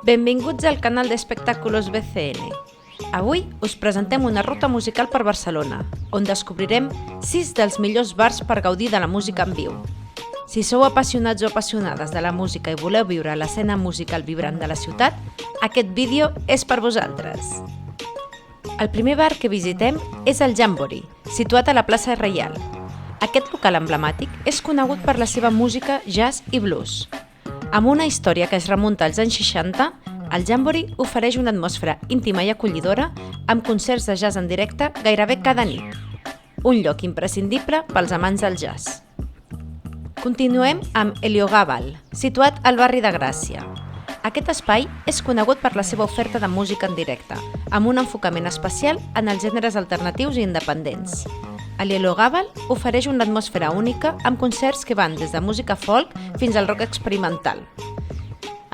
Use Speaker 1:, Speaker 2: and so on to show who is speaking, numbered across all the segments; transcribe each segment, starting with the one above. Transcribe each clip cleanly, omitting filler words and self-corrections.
Speaker 1: Benvinguts al canal d'Espectáculos BCN. Avui us presentem una ruta musical per Barcelona, on descobrirem 6 dels millors bars per gaudir de la música en viu. Si sou apassionats o apassionades de la música i voleu viure l'escena musical vibrant de la ciutat, aquest vídeo és per vosaltres. El primer bar que visitem és el Jamboree, situat a la plaça Reial. Aquest local emblemàtic és conegut per la seva música jazz i blues. Amb una història que es remunta als anys 60, el Jamboree ofereix una atmosfera íntima i acollidora amb concerts de jazz en directe gairebé cada nit. Un lloc imprescindible pels amants del jazz. Continuem amb Heliogàbal, situat al barri de Gràcia. Aquest espai és conegut per la seva oferta de música en directe, amb un enfocament especial en els gèneres alternatius i independents. El Heliogàbal ofereix una atmosfera única amb concerts que van des de música folk fins al rock experimental.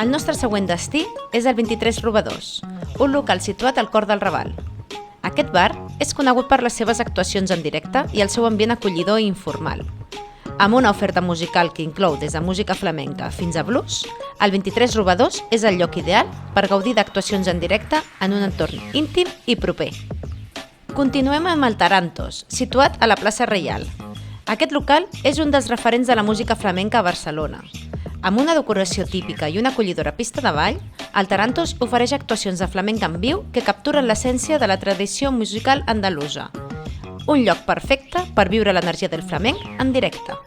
Speaker 1: El nostre següent destí és el 23 Robadors, un local situat al cor del Raval. Aquest bar és conegut per les seves actuacions en directe i el seu ambient acollidor i informal. Amb una oferta musical que inclou des de música flamenca fins a blues, el 23 Robadors és el lloc ideal per gaudir d'actuacions en directe en un entorn íntim i proper. Continuem amb el Tarantos, situat a la plaça Reial. Aquest local és un dels referents de la música flamenca a Barcelona. Amb una decoració típica i una acollidora pista de ball, el Tarantos ofereix actuacions de flamenca en viu que capturen l'essència de la tradició musical andalusa. Un lloc perfecte per viure l'energia del flamenc en directe.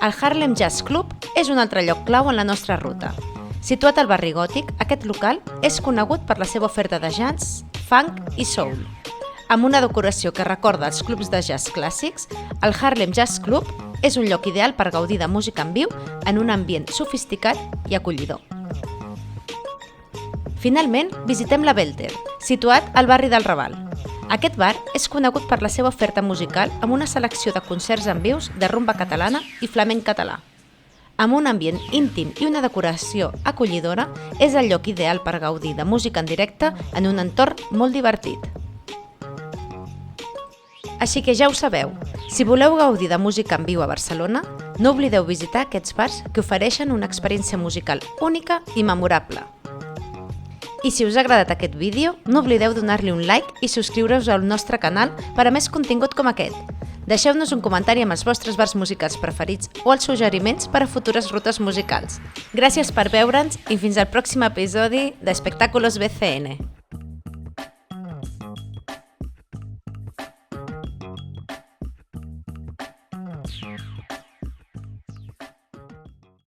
Speaker 1: El Harlem Jazz Club és un altre lloc clau en la nostra ruta. Situat al barri gòtic, aquest local és conegut per la seva oferta de jazz, funk i soul. Amb una decoració que recorda els clubs de jazz clàssics, el Harlem Jazz Club és un lloc ideal per gaudir de música en viu en un ambient sofisticat i acollidor. Finalment, visitem la Belter, situat al barri del Raval. Aquest bar és conegut per la seva oferta musical amb una selecció de concerts en vius de rumba catalana i flamenc català. Amb un ambient íntim i una decoració acollidora, és el lloc ideal per gaudir de música en directe en un entorn molt divertit. Així que ja ho sabeu, si voleu gaudir de música en viu a Barcelona, no oblideu visitar aquests bars que ofereixen una experiència musical única i memorable. I si us ha agradat aquest vídeo, no oblideu donar-li un like i subscriure-us al nostre canal per a més contingut com aquest. Deixeu-nos un comentari amb els vostres bars musicals preferits o els suggeriments per a futures rutes musicals. Gràcies per veure'ns i fins al pròxim episodi d'Espectáculos BCN.